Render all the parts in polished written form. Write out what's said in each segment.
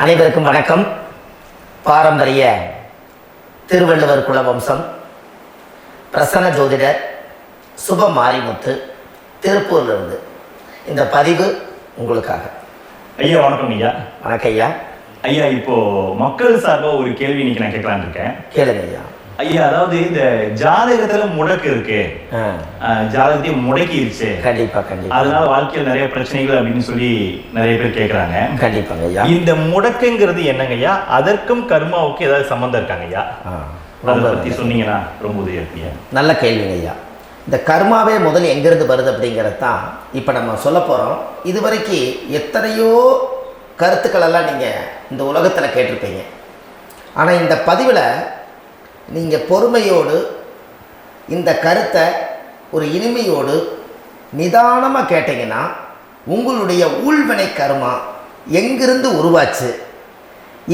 அனைவருக்கும் வணக்கம். பாரம்பரிய திருவள்ளுவர் குலவம்சம் பிரசன்ன ஜோதிடர் சுப மாரிமுத்து திருப்பூர்லேருந்து இந்த பதிவு உங்களுக்காக. ஐயா வணக்கம். ஐயா வணக்கம் ஐயா. ஐயா இப்போ மக்கள் சார்பாக ஒரு கேள்வி இன்னைக்கு நான் கேட்கலான்னு இருக்கேன். கேளுங்க ஐயா. ஐயா, அதாவது இந்த ஜாதகத்துல முடக்கு இருக்கு, ஜாதகத்தையும் முடக்கிருச்சு, கண்டிப்பா கண்டிப்பா, அதனால வாழ்க்கையில் நிறைய பிரச்சனைகள் அப்படின்னு சொல்லி நிறைய பேர் கேட்கறாங்க. கண்டிப்பாங்க ஐயா. இந்த முடக்குங்கிறது என்னங்க ஐயா? அதற்கும் கர்மாவுக்கு ஏதாவது சம்பந்தம் இருக்காங்க ஐயா? அதை பத்தி சொன்னீங்கன்னா ரொம்ப உதவியா இருக்கு. நல்ல கேள்விங்க ஐயா. இந்த கர்மாவே முதல்ல எங்கிருந்து வருது அப்படிங்கிறது தான் இப்போ நம்ம சொல்ல போகிறோம். இதுவரைக்கும் எத்தனையோ கருத்துக்கள் எல்லாம் நீங்கள் இந்த உலகத்தில் கேட்டிருப்பீங்க. ஆனால் இந்த பதிவில் நீங்கள் பொறுமையோடு இந்த கருத்தை ஒரு இனிமையோடு நிதானமாக கேட்டிங்கன்னா உங்களுடைய ஊழ்வினை கர்மா எங்கிருந்து உருவாச்சு,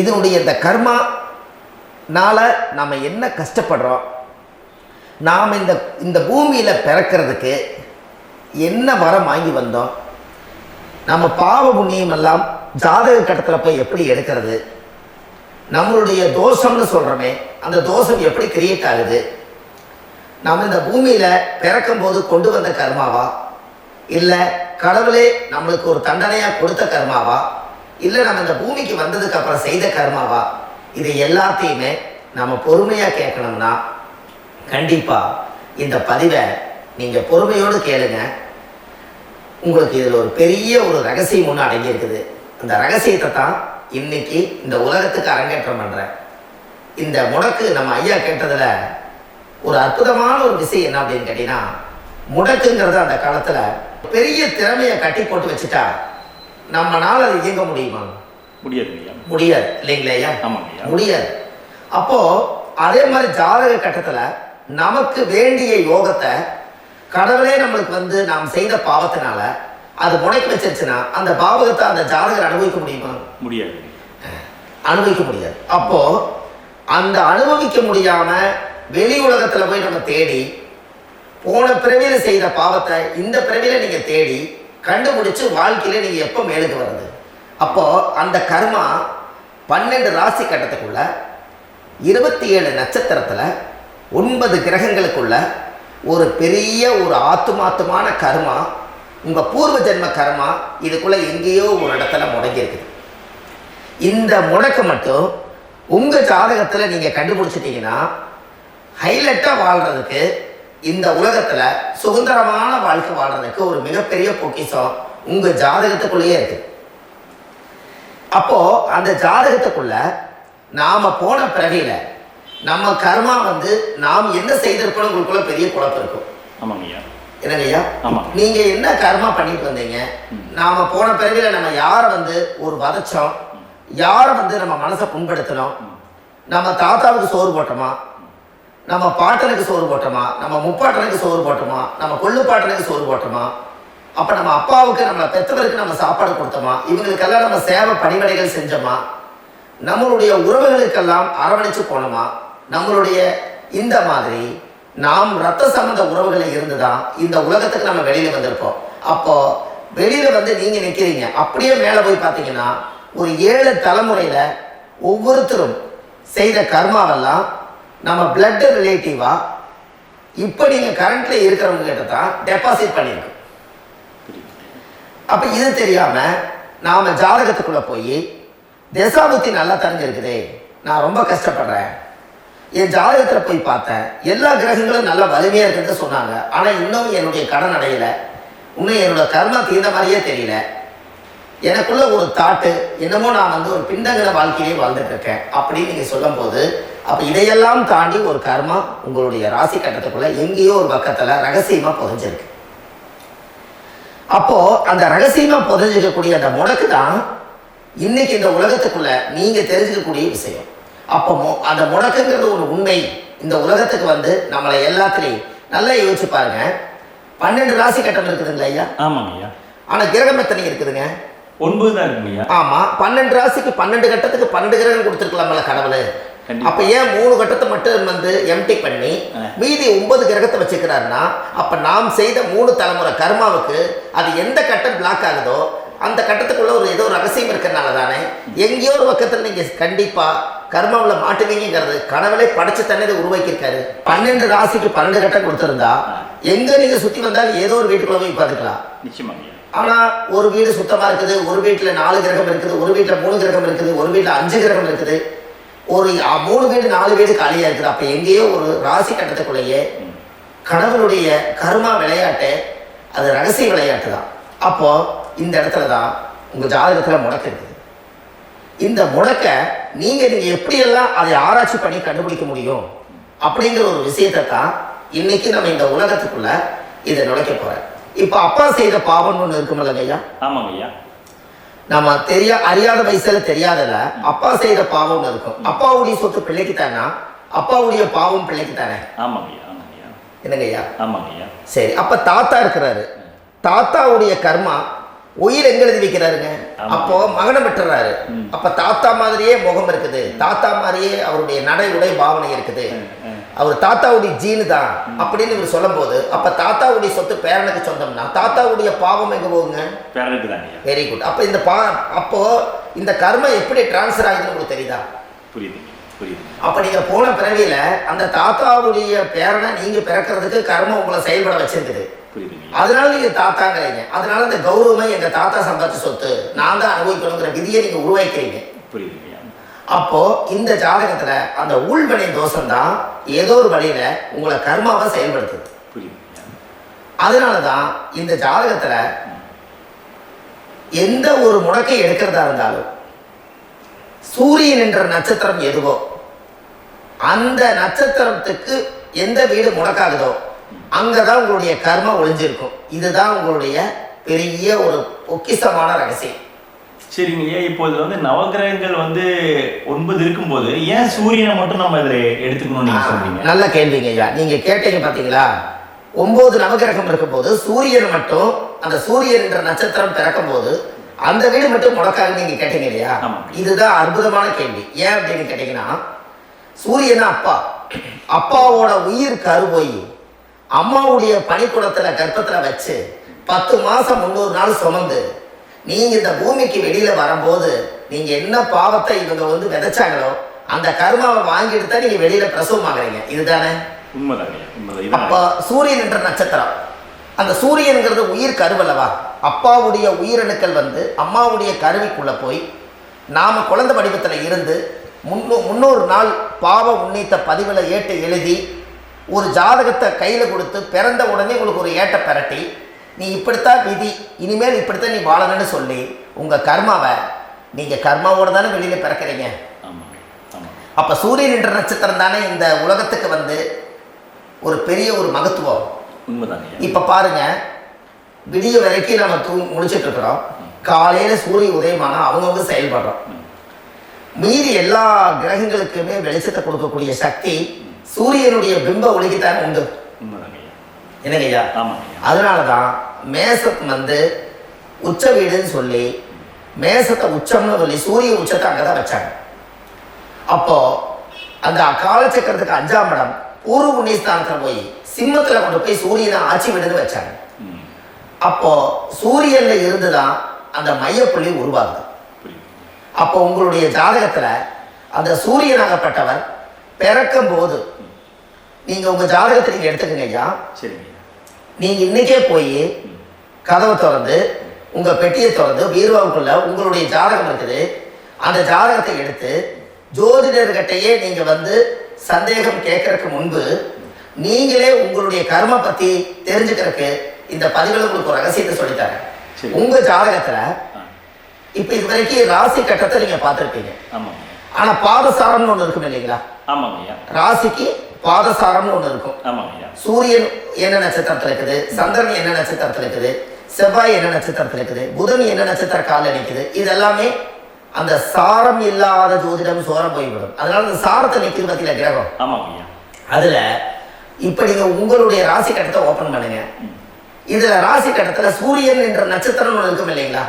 இதனுடைய இந்த கர்மானால் நாம் என்ன கஷ்டப்படுறோம், நாம் இந்த பூமியில் பிறக்கிறதுக்கு என்ன வரம் வாங்கி வந்தோம், நம்ம பாவ புண்ணியம் எல்லாம் ஜாதக கட்டத்தில் போய் எப்படி எடுக்கிறது, நம்மளுடைய தோஷம்னு சொல்கிறோமே அந்த தோஷம் எப்படி கிரியேட் ஆகுது, நம்ம இந்த பூமியில் பிறக்கும் போது கொண்டு வந்த கர்மாவா, இல்லை கடவுளே நம்மளுக்கு ஒரு தண்டனையாக கொடுத்த கர்மாவா, இல்லை நம்ம இந்த பூமிக்கு வந்ததுக்கு அப்புறம் செய்த கர்மாவா, இது எல்லாத்தையுமே நம்ம பொறுமையாக கேட்கணும்னா கண்டிப்பாக இந்த பதிவை நீங்கள் பொறுமையோடு கேளுங்க. உங்களுக்கு இதில் ஒரு பெரிய ஒரு ரகசியம் ஒன்று அடங்கி இருக்குது. அந்த ரகசியத்தை தான் இன்னைக்கு இந்த உலகத்துக்கு அரங்கேற்றம் பண்ணுறேன். இந்த முடக்கு நம்ம ஐயா கேட்டதில் ஒரு அற்புதமான ஒரு விஷயம் என்ன அப்படின்னு கேட்டிங்கன்னா, முடக்குங்கிறது அந்த காலத்தில் பெரிய திறமையை கட்டி போட்டு வச்சுட்டா நம்மளால் அது இயங்க முடியுமா? முடியாது இல்லைங்களா ஐயா? முடியாது. அப்போது அதே மாதிரி ஜாதக கட்டத்தில் நமக்கு வேண்டிய யோகத்தை கடவுளே நம்மளுக்கு நாம் செய்த பாவத்தினால அது முடக்கி வச்சிருச்சுன்னா அந்த பாவகத்தை அந்த ஜாதகர் அனுபவிக்க முடியுமா? முடியாது, அனுபவிக்க முடியாது. அப்போ அந்த அனுபவிக்க முடியாம வெளி உலகத்துல போய் நம்ம தேடி போன பிறவியில செய்த பாவத்தை இந்த பிறவியில நீங்க தேடி கண்டுபிடிச்சு வாழ்க்கையில நீங்க எப்போ மேலுக்கு வருது? அப்போ அந்த கர்மா 12 ராசி கட்டத்துக்குள்ள 27 நட்சத்திரத்துல 9 கிரகங்களுக்குள்ள ஒரு பெரிய ஒரு ஆத்துமாத்துமான கர்மா, உங்க பூர்வ ஜென்ம கர்மா இதுக்குள்ள எங்கேயோ ஒரு இடத்துல முடங்கி இருக்குது. இந்த முடக்க மட்டும் உங்க ஜாதகத்துல நீங்க கண்டுபிடிச்சிட்டீங்கன்னா ஹைலைட்டா வாழ்றதுக்கு இந்த உலகத்துல சுதந்திரமான வாழ்க்கை வாழ்றதுக்கு ஒரு மிகப்பெரிய பொக்கிஷம் உங்க ஜாதகத்துக்குள்ளேயே இருக்கு. அப்போ அந்த ஜாதகத்துக்குள்ள நாம போன பிறவியில நம்ம கர்மா நாம் என்ன செய்திருக்கோம் உங்களுக்குள்ள பெரிய குழப்பம் இருக்கும். என்னங்கய்யா, நீங்க என்ன கர்மா பண்ணிட்டு வந்தீங்க, நாம போன பிறவில நம்ம யாரை ஒரு வதச்சோம், யாரை நம்ம மனசை புண்படுத்தணும், நம்ம தாத்தாவுக்கு சோறு போட்டோமா, நம்ம பாட்டனுக்கு சோறு போட்டோமா, நம்ம முப்பாட்டனுக்கு சோறு போட்டோமா, நம்ம கொள்ளு பாட்டனுக்கு சோறு போட்டோமா, அப்ப நம்ம அப்பாவுக்கு நம்ம பெற்றவருக்கு நம்ம சாப்பாடு கொடுத்தோமா, இவங்களுக்கெல்லாம் நம்ம சேவை பணிவடைகள் செஞ்சோமா, நம்மளுடைய உறவுகளுக்கெல்லாம் அரவணைச்சு போனோமா, நம்மளுடைய இந்த மாதிரி நாம் ரத்த சம்பந்த உறவுகளை இருந்துதான் இந்த உலகத்துக்கு நம்ம வெளியில வந்திருப்போம். அப்போ வெளியில நீங்க நிற்கிறீங்க, அப்படியே மேலே போய் பார்த்தீங்கன்னா ஒரு 7 தலைமுறையில ஒவ்வொருத்தரும் செய்த கர்மாவெல்லாம் நம்ம பிளட் ரிலேட்டிவா இப்போ நீங்க கரண்ட்ல இருக்கிறவங்க கிட்ட தான் டெபாசிட் பண்ணியிருக்கு. அப்ப இது தெரியாம நாம ஜாதகத்துக்குள்ள போய் தசாபுத்தி நல்லா தெரிஞ்சிருக்குதே, நான் ரொம்ப கஷ்டப்படுறேன், என் ஜாதகத்தில் போய் பார்த்தேன் எல்லா கிரகங்களும் நல்ல வலிமையா இருக்குன்னு சொன்னாங்க, ஆனா இன்னும் என்னுடைய கடன் அடையல, இன்னும் என்னோட கர்மா தீர்ந்த மாதிரியே தெரியல, எனக்குள்ள ஒரு தாட்டு என்னமோ நான் ஒரு பிண்டங்கிற வாழ்க்கையிலே வாழ்ந்துட்டு இருக்கேன் அப்படின்னு நீங்க சொல்லும் போது, அப்ப இதையெல்லாம் தாண்டி ஒரு கர்மா உங்களுடைய ராசி கட்டத்துக்குள்ள எங்கேயோ ஒரு பக்கத்துல ரகசியமா புதைஞ்சிருக்கு. அப்போ அந்த ரகசியமா புதைஞ்சிருக்கக்கூடிய அந்த முடக்கு தான் இன்னைக்கு இந்த உலகத்துக்குள்ள நீங்க தெரிஞ்சுக்கக்கூடிய விஷயம். அப்போ அந்த முடக்குங்கிறது ஒரு உண்மை இந்த உலகத்துக்கு நம்மளை எல்லாத்துலேயும் நல்லா யோசிச்சு பாருங்க. 12 ராசி கட்டம் இருக்குதுங்களா ஐயா? ஆமாங்க ஐயா. ஆனா கிரகம் எத்தனை இருக்குதுங்க? 9 தான் இருக்குங்க. ஆமா, 12 ராசிக்கு 12 கட்டத்துக்கு 12 கிரகம் கொடுத்துருக்கலாம்ல கடவுள். அப்ப ஏன் 3 கட்டத்தை மட்டும் எம்டி பண்ணி மீதி 9 கிரகத்தை வச்சுக்கிறாருன்னா, அப்ப நாம் செய்த 3 தலைமுறை கர்மாவுக்கு அது எந்த கட்டம் பிளாக் ஆகுதோ அந்த கட்டத்துக்குள்ள ஒரு ஏதோ ஒரு ரகசியம் இருக்கிறனால தானே எங்கேயோ ஒரு பக்கத்தில் நீங்கள் கண்டிப்பாக கர்மாவில் மாட்டுவீங்கிறது கனவுலே படைச்சு தானே இதை உருவாக்கியிருக்காரு. 12 ராசிக்கு 12 கட்டம் கொடுத்துருந்தா எங்கே நீங்கள் சுற்றி வந்தாலும் ஏதோ ஒரு வீட்டுக்குள்ள போய் பார்த்துக்கலாம். நிச்சயமாங்க. ஆனால் ஒரு வீடு சுத்தமாக இருக்குது, ஒரு வீட்டில் 4 கிரகம் இருக்குது, ஒரு வீட்டில் 3 கிரகம் இருக்குது, ஒரு வீட்டில் 5 கிரகம் இருக்குது, ஒரு 3 வீடு 4 வீடு காலியாக இருக்குது. அப்போ எங்கேயோ ஒரு ராசி கட்டத்துக்குள்ளேயே கடவுளுடைய கர்மா விளையாட்டு, அது ரகசிய விளையாட்டு தான். அப்போ இந்த இடத்துல தான் உங்கள் ஜாதகத்தில் முடக்கு இருக்குது. இந்த முடக்க நீங்கள் எப்படியெல்லாம் அதை ஆராய்ச்சி பண்ணி கண்டுபிடிக்க முடியும் அப்படிங்கிற ஒரு விஷயத்தை தான் இன்னைக்கு நம்ம இந்த உலகத்துக்குள்ள இதை நுழைக்க போகிறேன். இப்போ அப்பா செய்த பாவம்னு ஒன்று இருக்குமில்ல ஐயா? ஆமாங்க ஐயா. நம்ம அறியாத வயசுல தெரியாதல அப்பா செய்த பாவம்னு இருக்கும். அப்பாவுடைய சொத்து பிள்ளைக்கு தானா, அப்பாவுடைய பாவம் பிள்ளைக்கு தானே? ஆமாங்க ஐயா. ஆமாங்க ஐயா. என்னங்க ஐயா? ஆமாங்க ஐயா. சரி, அப்ப தாத்தா இருக்கிறாரு, தாத்தாவுடைய கர்மா உயிர் எங்க எழுதி வைக்கிறாருங்க? அப்போ மகனை பெற்றுறாரு. அப்ப தாத்தா மாதிரியே முகம் இருக்குது, தாத்தா மாதிரியே அவருடைய நடை உடை பாவனை இருக்குது, அவர் தாத்தாவுடைய ஜீனு தான் அப்படின்னு இவர் சொல்லும் போது அப்ப தாத்தாவுடைய சொத்து பேரனுக்கு சொந்தம்னா தாத்தாவுடைய பாவம் எங்க போகுங்க? பேரனுக்கு தான். Very good. அப்ப இந்த அப்போ இந்த கர்ம எப்படி டிரான்ஸ்ஃபர் ஆகுதுன்னு உங்களுக்கு தெரியுதா? புரியுது புரியுது. அப்ப நீங்க போன பிறவியில அந்த தாத்தாவுடைய பேரனை நீங்க பிறக்கிறதுக்கு கர்மம் உங்களை செயல்பட வச்சிருக்குது. அதனால நீங்க தாத்தாங்கிறீங்க. அதனால இந்த கௌரவமே எங்க தாத்தா சம்பாதிச்ச சொத்து, நான் தான் அனுபவிக்கணுங்கிற விதியை நீங்க உருவாக்கிறீங்க. புரியுது. அப்போ இந்த ஜாதகத்துல அந்த உள்வினை தோஷம் தான் ஏதோ ஒரு வழியில உங்களை கர்மாவை செயல்படுத்துது. அதனாலதான் இந்த ஜாதகத்துல எந்த ஒரு முடக்கை எடுக்கிறதா இருந்தாலும் சூரியன் என்ற நட்சத்திரம் எதுவோ அந்த நட்சத்திரத்துக்கு எந்த வீடு முடக்காகுதோ அங்கதான் உங்களுடைய கர்மா ஒளிஞ்சிருக்கும். இதுதான் உங்களுடைய பெரிய ஒரு பொக்கிஷமான ரகசியம். சரிங்க ஐயா. இப்போ இது நவகிரகங்கள் 9 இருக்கும்போது ஏன் சூரியனை மட்டும் நம்ம இதில் எடுத்துக்கணும்னு நீங்க சொல்றீங்க? நல்ல கேள்விங்க ஐயா. நீங்க கேட்டீங்க பாத்தீங்களா, 9 நவகிரகம் இருக்கும்போது சூரியன் மட்டும், அந்த சூரியன் என்ற நட்சத்திரம் பிறக்கும் போது அந்த வீடு மட்டும் முடக்காக நீங்க கேட்டீங்க இல்லையா? இதுதான் அற்புதமான கேள்வி. ஏன் அப்படின்னு கேட்டீங்கன்னா, சூரியனா அப்பா, அப்பாவோட உயிர் கருவோய் அம்மாவுடைய பனிக்குடத்துல கர்ப்பத்துல வச்சு 10 மாசம் 300 நாள் சுமந்து நீங்க இந்த பூமிக்கு வெளியில வரும்போது நீங்க என்ன பாவத்தை இவங்க விதைச்சாங்களோ அந்த கர்மாவை வாங்கிட்டு தான் நீங்க வெளியில பிரசவம் ஆகுறீங்க. இதுதானே உண்மைதாங்க. அப்ப சூரியன் என்ற நட்சத்திரம், அந்த சூரியன்கிறது உயிர் கருவல்லவா? அப்பாவுடைய உயிரணுக்கள் அம்மாவுடைய கருவிக்குள்ள போய் நாம குழந்தை வடிவத்துல இருந்து 300 நாள் பாவ உன்னித்த பதிவுல ஏட்டு எழுதி ஒரு ஜாதகத்தை கையில கொடுத்து பிறந்த உடனே உங்களுக்கு ஒரு ஏட்டை பெரட்டி நீ இப்படித்தான் விதி, இனிமேல் இப்படித்தான் நீ வாழணும்னு சொல்லி உங்க கர்மாவை நீங்க கர்மாவோட தானே வெளியில பிறக்கிறீங்க. அப்ப சூரியன் என்ற நட்சத்திரம் தானே இந்த உலகத்துக்கு ஒரு பெரிய ஒரு மகத்துவம். இப்ப பாருங்க, விடிய வரைக்கும் நம்ம முடிச்சுட்டு இருக்கிறோம். காலையில சூரிய உதயமானா அவங்கவுங்க செயல்படுறோம். மீறி எல்லா கிரகங்களுக்குமே வெளிச்சத்தை கொடுக்கக்கூடிய சக்தி சூரியனுடைய பிம்ப ஒளிக்குத்தான் உண்டு. என்னங்கய்யா? அதனாலதான் மேசம் உச்ச வீடுன்னு சொல்லி மேசத்தை உச்சம்னு சொல்லி சூரிய உச்சத்தை அங்கதான் வச்சாங்க. அப்போ அந்த காலச்சக்கரத்துக்கு 5ஆம் இடம் பூர்வ புண்ணியஸ்தானத்துல போய் சிம்மத்துல கொண்டு போய் சூரியனை ஆட்சி விடுன்னு வச்சாங்க. அப்போ சூரியன்ல இருந்துதான் அந்த மையப்புள்ளி உருவாகுது. அப்போ உங்களுடைய ஜாதகத்துல அந்த சூரியனாகப்பட்டவர் பிறக்கும் போது நீங்க உங்க ஜாதகத்தை நீங்க எடுத்துக்கங்க ஐயா. நீங்க இன்னைக்கே போய் கதவை திறந்து உங்க பெட்டியை திறந்து பீர்வாவுக்குள்ள உங்களுடைய ஜாதகம் இருக்குது, அந்த ஜாதகத்தை எடுத்து ஜோதிடர்கிட்டையே நீங்க சந்தேகம் கேட்கறதுக்கு முன்பு நீங்களே உங்களுடைய கர்ம பத்தி தெரிஞ்சுக்கிறதுக்கு இந்த பதிவுல உங்களுக்கு ஒரு ரகசியத்தை சொல்லித்தரேன். உங்க ஜாதகத்துல இப்ப இது வரைக்கும் ராசி கட்டத்தை நீங்க பார்த்திருப்பீங்க. ஆனா பாதசாரம்னு ஒண்ணு இருக்கும் இல்லைங்களா? ராசிக்கு பாதசாரம்னு ஒண்ணு இருக்கும். சூரியன் என்ன நட்சத்திரத்துல இருக்குது, சந்திரன் என்ன நட்சத்திரத்துல இருக்குது, செவ்வாய் என்ன நட்சத்திரத்துல இருக்குது, புதன் என்ன நட்சத்திர கால நிற்குது, இது எல்லாமே அந்த சாரம் இல்லாத ஜோதிடம் சோரம் போய்விடும். அதனால அந்த சாரத்தை நிற்கிறது பத்தியில கிரகம். அதுல இப்ப நீங்க உங்களுடைய ராசி கட்டத்தை ஓபன் பண்ணுங்க. இதுல ராசி கட்டத்துல சூரியன் என்ற நட்சத்திரம் ஒண்ணு இருக்கும் இல்லைங்களா?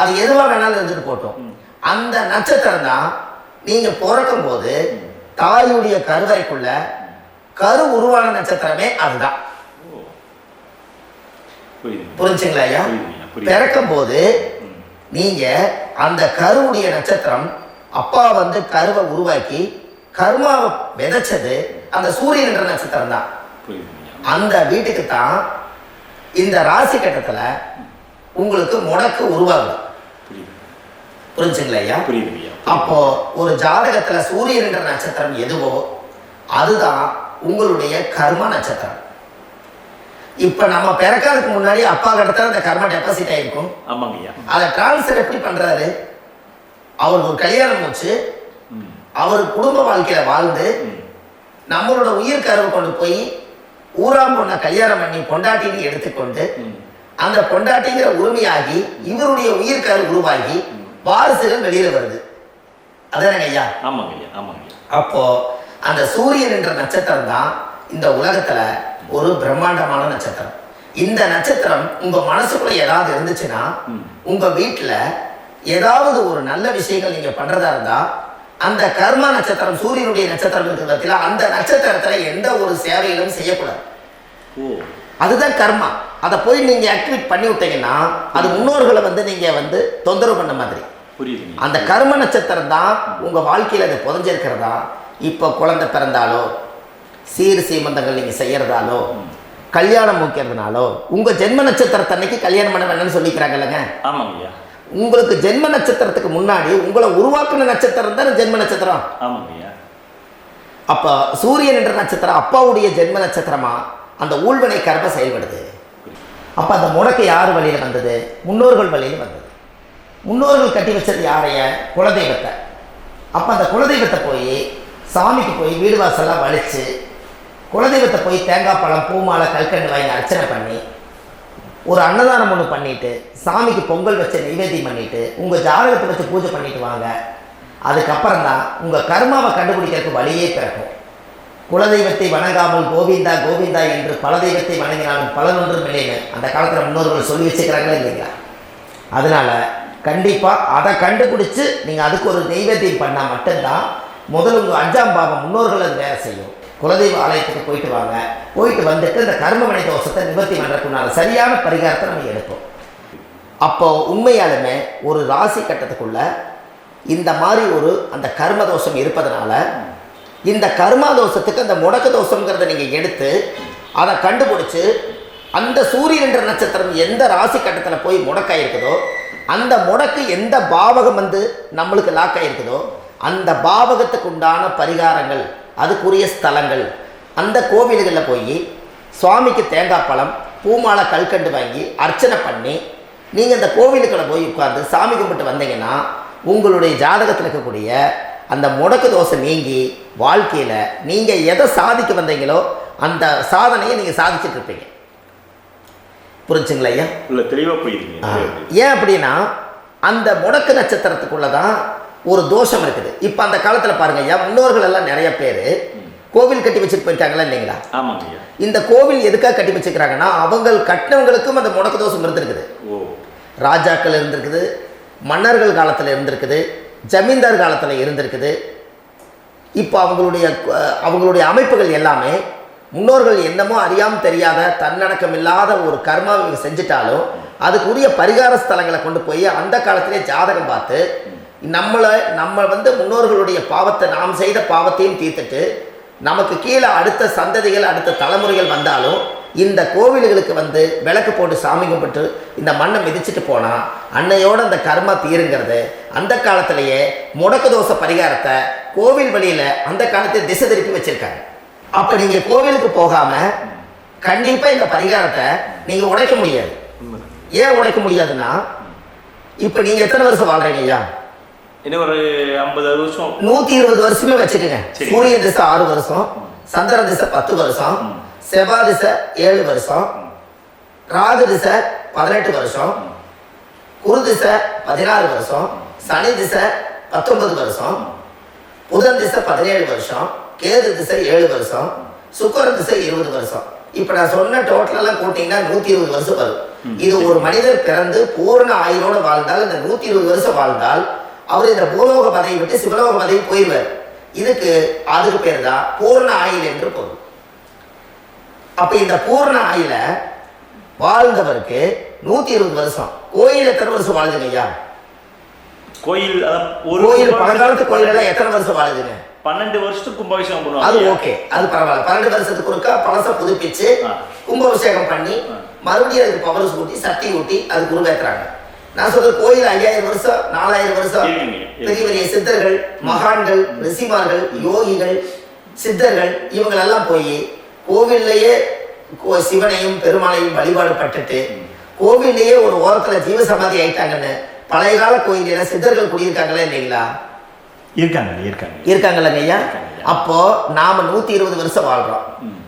அது எதுவா வேணாலும் இருந்துட்டு போட்டோம். அந்த நட்சத்திரம் தான் நீங்க பிறக்கும் போது தாயுடைய கருவறைக்குள்ள கரு உருவான நட்சத்திரமே அதுதான். புரிஞ்சுங்களா ஐயா? பிறக்கும் போது நீங்கள் அந்த கருவுடைய நட்சத்திரம் அப்பா வந்து கருவை உருவாக்கி கர்மாவை விதைச்சது அந்த சூரியன் என்ற நட்சத்திரம் தான். அந்த வீட்டுக்கு தான் இந்த ராசி கட்டத்தில் உங்களுக்கு முடக்கு உருவாகுது. புரிஞ்சுங்களா ஐயா? அப்போ ஒரு ஜாதகத்துல சூரியன் என்ற நட்சத்திரம் எதுவோ அதுதான் உங்களுடைய கர்ம நட்சத்திரம். இப்ப நம்ம பிறக்கிறதுக்கு முன்னாடி அப்பா கிட்ட அந்த கர்ம டெபாசிட் ஆயிருக்கும். அதை டிரான்ஸ்ஃபர் எப்படி பண்றாரு? அவர் ஒரு கல்யாணம் வச்சு அவர் குடும்ப வாழ்க்கையில வாழ்ந்து நம்மளோட உயிர் கருவை கொண்டு போய் ஊராம் பொண்ண கல்யாணம் பண்ணி பொண்டாட்டின்னு எடுத்துக்கொண்டு அந்த பொண்டாட்டிங்கிற உரிமையாகி இவருடைய உயிர் கரு உருவாகி வாரிசுகள் வெளியில வருது. அதானே ஐயா? அப்போ அந்த சூரியன் என்ற நட்சத்திரம் தான் இந்த உலகத்துல ஒரு பிரம்மாண்டமான நட்சத்திரம். இந்த நட்சத்திரம் உங்க மனசுக்குள்ள ஏதாவது இருந்துச்சுன்னா உங்க வீட்டுல ஏதாவது ஒரு நல்ல விஷயங்கள் நீங்க பண்றதா இருந்தா அந்த கர்ம நட்சத்திரம் சூரியனுடைய நட்சத்திரம் இருக்கிறதுல அந்த நட்சத்திரத்துல எந்த ஒரு சேவைகளும் செய்யக்கூடாது. அதுதான் கர்மா. அதை போய் நீங்க ஆக்டிவேட் பண்ணி விட்டீங்கன்னா அது முன்னோர்களை வந்து நீங்க வந்து தொந்தரவு பண்ண மாதிரி. அந்த கர்ம நட்சத்திரம் தான் உங்க வாழ்க்கையில அது புதஞ்சிருக்கிறதா. இப்போ குழந்தை பிறந்தாலோ சீர் சீமந்தங்கள் நீங்க செய்யறதாலோ கல்யாணம் முக்கிறதுனாலோ உங்க ஜென்ம நட்சத்திரத்தை அன்னைக்கு கல்யாணம் பண்ண வேணும்னு சொல்லிக்கிறாங்க இல்லைங்க. உங்களுக்கு ஜென்ம நட்சத்திரத்துக்கு முன்னாடி உங்களை உருவாக்குன நட்சத்திரம் தான் ஜென்ம நட்சத்திரம். அப்ப சூரியன் என்ற நட்சத்திரம் அப்பாவுடைய ஜென்ம நட்சத்திரமா அந்த ஊழ்வினை கர்ம செயல்படுது. அப்ப அந்த முடக்கு யார் வழியில வந்தது? முன்னோர்கள் வழியில வந்தது. முன்னோர்கள் கட்டி வச்சது யாரைய? குலதெய்வத்தை. அப்ப அந்த குலதெய்வத்தை போய் சாமிக்கு போய் வீடு வாசல்லாம் வலிச்சு குலதெய்வத்தை போய் தேங்காய் பழம் பூமாலை கல்கண்டு வாங்கி அர்ச்சனை பண்ணி ஒரு அன்னதானம் ஒன்று பண்ணிட்டு சாமிக்கு பொங்கல் வச்ச நைவேத்தியம் பண்ணிட்டு உங்க ஜாதகத்தை வச்சு பூஜை பண்ணிட்டு வாங்க. அதுக்கப்புறம் தான் உங்க கர்மாவை கண்டுபிடிக்கிறதுக்கு வழியே பிறக்கும். குலதெய்வத்தை வணங்காமல் கோவிந்தா கோவிந்தா என்று பல தெய்வத்தை வணங்கினாலும் பலனொன்றும் இல்லைன்னு அந்த காலத்தில் முன்னோர்கள் சொல்லி வச்சுக்கிறாங்களா இல்லைங்களா? அதனால கண்டிப்பாக அதை கண்டுபிடிச்சு நீங்கள் அதுக்கு ஒரு நைவேத்தியம் பண்ணால் மட்டும்தான் முதல்ல உங்கள் 5ஆம் பாவம் முன்னோர்கள் அது வேலை செய்யும். குலதெய்வ ஆலயத்துக்கு போயிட்டு வாங்க. போயிட்டு வந்துட்டு இந்த கர்மவினை தோஷத்தை நிவர்த்தி பண்ணுறதுக்குனால சரியான பரிகாரத்தை நம்ம எடுப்போம். அப்போ உண்மையாலுமே ஒரு ராசி கட்டத்துக்குள்ள இந்த மாதிரி ஒரு அந்த கர்ம தோஷம் இருப்பதனால இந்த கர்மா தோஷத்துக்கு அந்த முடக்க தோஷங்கிறத நீங்கள் எடுத்து அதை கண்டுபிடிச்சு அந்த சூரியன் என்ற நட்சத்திரம் எந்த ராசி கட்டத்தில் போய் முடக்காயிருக்குதோ அந்த முடக்கு எந்த பாவகம் வந்து நம்மளுக்கு லாக் ஆகிருக்குதோ அந்த பாவகத்துக்கு உண்டான பரிகாரங்கள் அதுக்குரிய ஸ்தலங்கள் அந்த கோவில்களில் போய் சுவாமிக்கு தேங்காய் பழம் பூமாலை கல்கண்டு வாங்கி அர்ச்சனை பண்ணி நீங்கள் அந்த கோவிலுக்குள்ள போய் உட்கார்ந்து சாமி கும்பிட்டு வந்தீங்கன்னா உங்களுடைய ஜாதகத்தில் இருக்கக்கூடிய அந்த முடக்கு தோசை நீங்கி வாழ்க்கையில் நீங்கள் எதை சாதிக்க வந்தீங்களோ அந்த சாதனையை நீங்கள் சாதிச்சுட்டு இருப்பீங்க. புரிஞ்சுங்களா ஐயா? இல்லை, தெளிவாக புரியுதுங்க. ஏன் அப்படின்னா அந்த முடக்கு நட்சத்திரத்துக்குள்ள தான் ஒரு தோஷம் இருக்குது. இப்போ அந்த காலத்தில் பாருங்க ஐயா, முன்னோர்கள் எல்லாம் நிறைய பேர் கோவில் கட்டி வச்சுட்டு போயிருக்காங்களா இல்லைங்களா? ஆமாங்க ஐயா. இந்த கோவில் எதுக்காக கட்டி வச்சுக்கிறாங்கன்னா அவங்க கட்டினவங்களுக்கும் அந்த முடக்கு தோஷம் இருந்திருக்குது. ராஜாக்கள் இருந்திருக்குது, மன்னர்கள் காலத்தில் இருந்திருக்குது, ஜமீன்தார் காலத்தில் இருந்திருக்குது. இப்போ அவங்களுடைய அமைப்புகள் எல்லாமே முன்னோர்கள் என்னமோ அறியாமல் தெரியாத தன்னடக்கம் இல்லாத ஒரு கர்மாவை செஞ்சுட்டாலும் அதுக்குரிய பரிகார ஸ்தலங்களை கொண்டு போய் அந்த காலத்திலே ஜாதகம் பார்த்து நம்ம வந்து முன்னோர்களுடைய பாவத்தை நாம் செய்த பாவத்தையும் தீர்த்துட்டு நமக்கு கீழே அடுத்த சந்ததிகள் அடுத்த தலைமுறைகள் வந்தாலும் இந்த கோவில்களுக்கு வந்து விளக்கு போட்டு சாமி கும்பிட்டு இந்த மண்ணை மிதிச்சுட்டு போனால் அன்னையோட அந்த கர்மா தீருங்கிறது அந்த காலத்திலேயே முடக்கு தோச பரிகாரத்தை கோவில் வழியில் அந்த காலத்தில் திசை திருப்பி வச்சுருக்காங்க. அப்போ நீங்கள் கோவிலுக்கு போகாமல் கண்டிப்பாக இந்த பரிகாரத்தை நீங்கள் உடைக்க முடியாது. ஏன் உடைக்க முடியாதுன்னா இப்போ நீங்கள் எத்தனை வருஷம் வாழ்கிறீங்க ஐயா? இன்னும் ஒரு 50-60 வருஷம், 120 வருஷமே வச்சுக்கோங்க. சூரிய திசை 6 வருஷம், சந்திர திசை 10 வருஷம், செவ்வாய் திசை 7 வருஷம், ராகு திசை 18 வருஷம், குரு திசை 16 வருஷம், சனி திசை 19 வருஷம், புதன் திசை 17 வருஷம், கேது திசை 7 வருஷம், சுக்கிர திசை 20 வருஷம். இப்போ நான் சொன்ன டோட்டலெல்லாம் கூட்டிங்கன்னா 120 வருஷம் வரும். இது ஒரு மனிதர் பிறந்து பூர்ண ஆயுளோடு வாழ்ந்தால் இந்த 120 வருஷம் வாழ்ந்தால் அவர் இந்த பூலோக பதவி விட்டு சிவலோக பதவி போயிடுவார். அதுக்கு பேர் தான் பூர்ண ஆயுள் என்று பொருள். அப்ப இந்த பூர்ண ஆயுள வாழ்ந்தவருக்கு 120 வருஷம். கோயில் எத்தனை வருஷம் வாழ்ந்துங்க ஐயா? கோயில் ஒரு கோயில் பழங்காலத்து கோயில் எல்லாம் எத்தனை வருஷம் வாழுதுங்க? 12 வருஷத்துக்கு கும்பாபிஷேகம் பண்ணுவாங்க. அது ஓகே, அது பரவாயில்ல. 12 வருஷத்துக்கு ஒருக்கா பழச புதுப்பிச்சு கும்பாபிஷேகம் பண்ணி மறுபடியும் அதுக்கு பவர் ஊட்டி சக்தி ஊட்டி அதுக்கு உருவேற்றுறாங்க. நான் சொல்றது கோயில் 5000 வருஷம் 4000 வருஷம் பெரிய பெரிய சித்தர்கள், மகான்கள், ரிஷிமார்கள், யோகிகள், சித்தர்கள் இவங்களெல்லாம் போய் கோவில்லையே சிவனையும் பெருமாளையும் வழிபாடு பட்டுட்டு கோவில்லையே ஒரு ஓரத்துல ஜீவசமாதி ஆயிட்டாங்கன்னு பழைய கால கோயில சித்தர்கள் குடியிருக்காங்களா இல்லைங்களா? இருக்காங்கல்லங்க ஐயா. அப்போ நாம 120 வருஷம் வாழ்றோம்,